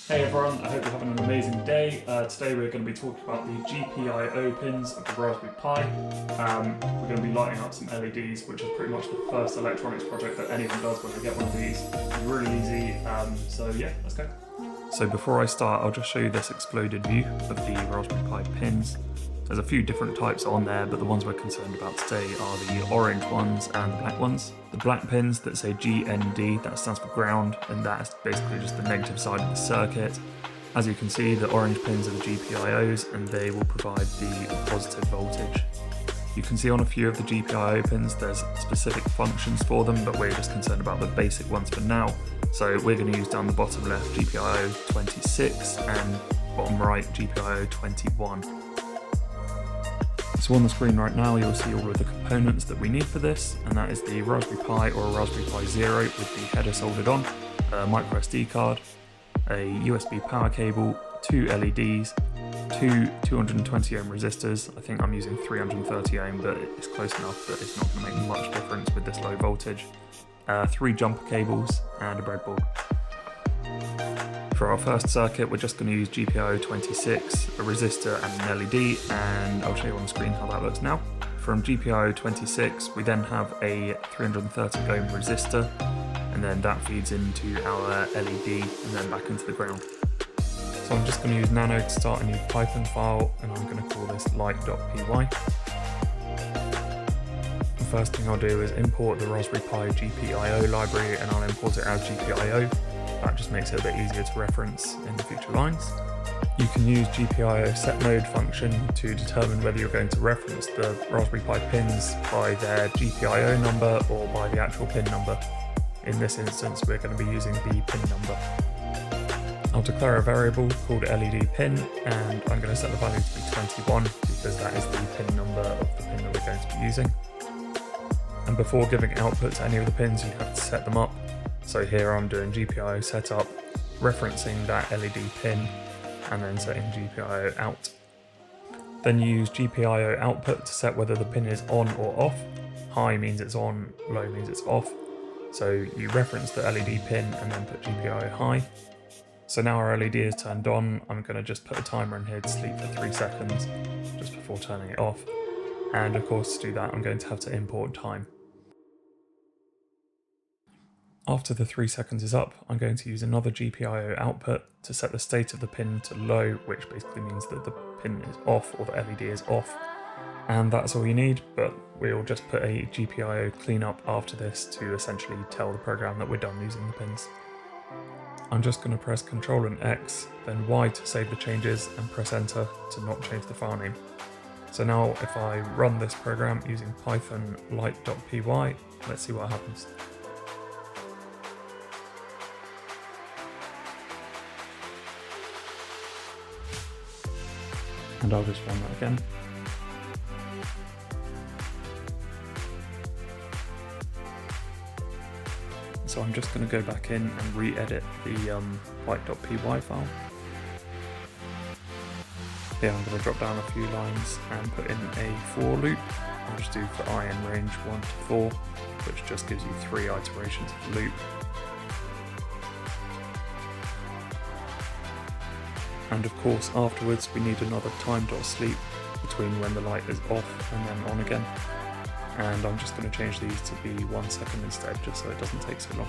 Hey everyone, I hope you're having an amazing day. Today we're going to be talking about the GPIO pins of the Raspberry Pi. We're going to be lighting up some LEDs, which is pretty much the first electronics project that anyone does when they get one of these. It's really easy, so yeah, let's go. So before I start, I'll just show you this exploded view of the Raspberry Pi pins. There's a few different types on there, but the ones we're concerned about today are the orange ones and the black ones. The black pins that say GND, that stands for ground, and that's basically just the negative side of the circuit. As you can see, the orange pins are the GPIOs, and they will provide the positive voltage. You can see on a few of the GPIO pins there's specific functions for them, but we're just concerned about the basic ones for now. So we're going to use down the bottom left GPIO 26 and bottom right GPIO 21. So on the screen right now you'll see all of the components that we need for this, and that is the Raspberry Pi or a Raspberry Pi Zero with the header soldered on, a micro SD card, a USB power cable, two LEDs, two 220 ohm resistors. I think I'm using 330 ohm, but it's close enough that it's not going to make much difference with this low voltage, three jumper cables and a breadboard. For our first circuit, we're just going to use GPIO 26, a resistor and an LED, and I'll show you on the screen how that looks now. From GPIO 26, we then have a 330 ohm resistor, and then that feeds into our LED and then back into the ground. So I'm just going to use Nano to start a new Python file, and I'm going to call this light.py. The first thing I'll do is import the Raspberry Pi GPIO library, and I'll import it as GPIO. That just makes it a bit easier to reference in the future lines. You can use GPIO set mode function to determine whether you're going to reference the Raspberry Pi pins by their GPIO number or by the actual pin number. In this instance, we're going to be using the pin number. I'll declare a variable called LED pin, and I'm going to set the value to be 21 because that is the pin number of the pin that we're going to be using. And before giving output to any of the pins, you have to set them up. So here I'm doing GPIO setup, referencing that LED pin, and then setting GPIO out. Then you use GPIO output to set whether the pin is on or off. High means it's on, low means it's off. So you reference the LED pin and then put GPIO high. So now our LED is turned on. I'm going to just put a timer in here to sleep for 3 seconds just before turning it off. And of course, to do that, I'm going to have to import time. After the 3 seconds is up, I'm going to use another GPIO output to set the state of the pin to low, which basically means that the pin is off or the LED is off. And that's all you need, but we'll just put a GPIO cleanup after this to essentially tell the program that we're done using the pins. I'm just going to press Ctrl and X, then Y to save the changes, and press Enter to not change the file name. So now if I run this program using Python light.py, let's see what happens. And I'll just run that again. So I'm just going to go back in and re-edit the light.py file. Here I'm going to drop down a few lines and put in a for loop. I'll just do for I in range 1 to 4, which just gives you 3 iterations of the loop. And of course afterwards we need another time.sleep between when the light is off and then on again. And I'm just going to change these to be 1 second instead, just so it doesn't take so long.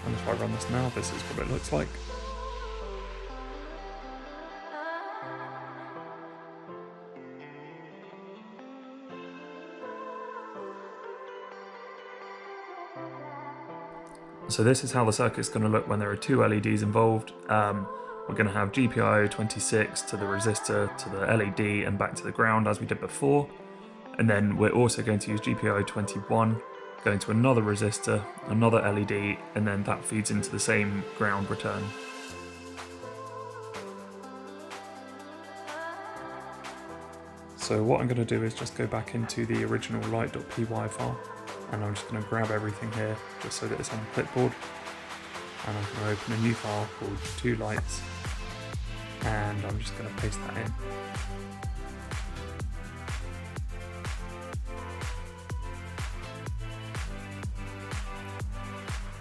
And if I run this now, this is what it looks like. So this is how the circuit's going to look when there are 2 LEDs involved. We're going to have GPIO 26 to the resistor, to the LED, and back to the ground as we did before. And then we're also going to use GPIO 21, going to another resistor, another LED, and then that feeds into the same ground return. So what I'm going to do is just go back into the original light.py file, and I'm just going to grab everything here just so that it's on the clipboard, and I'm going to open a new file called 2lights, and I'm just going to paste that in.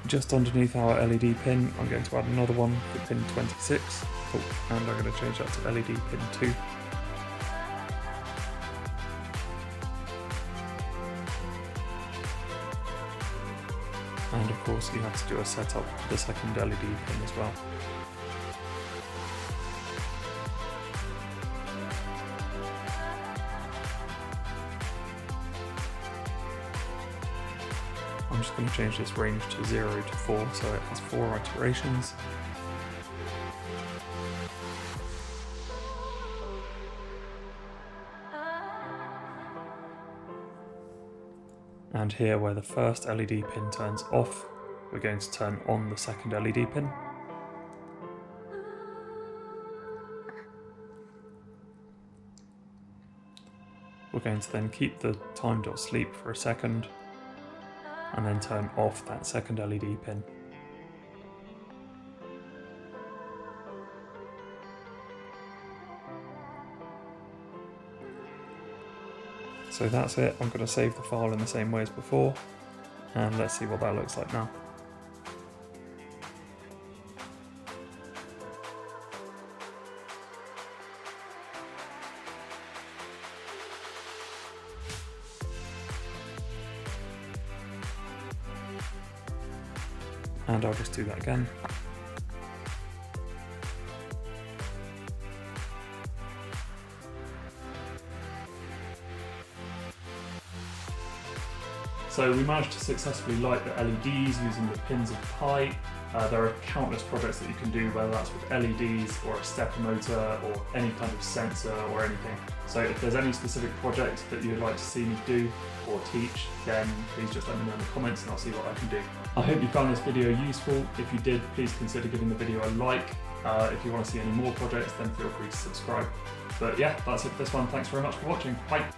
Just underneath our LED pin, I'm going to add another one for pin 26, and I'm going to change that to LED pin 2. And of course you have to do a setup for the second LED pin as well. I'm just going to change this range to 0 to 4 so it has 4 iterations. And here where the first LED pin turns off, we're going to turn on the second LED pin. We're going to then keep the time.sleep for a second, and then turn off that second LED pin. So that's it. I'm going to save the file in the same way as before, and let's see what that looks like now. And I'll just do that again. So we managed to successfully light the LEDs using the pins of Pi. There are countless projects that you can do, whether that's with LEDs or a stepper motor or any kind of sensor or anything. So if there's any specific project that you would like to see me do or teach, then please just let me know in the comments and I'll see what I can do. I hope you found this video useful. If you did, please consider giving the video a like. If you want to see any more projects, then feel free to subscribe. But yeah, that's it for this one. Thanks very much for watching. Bye.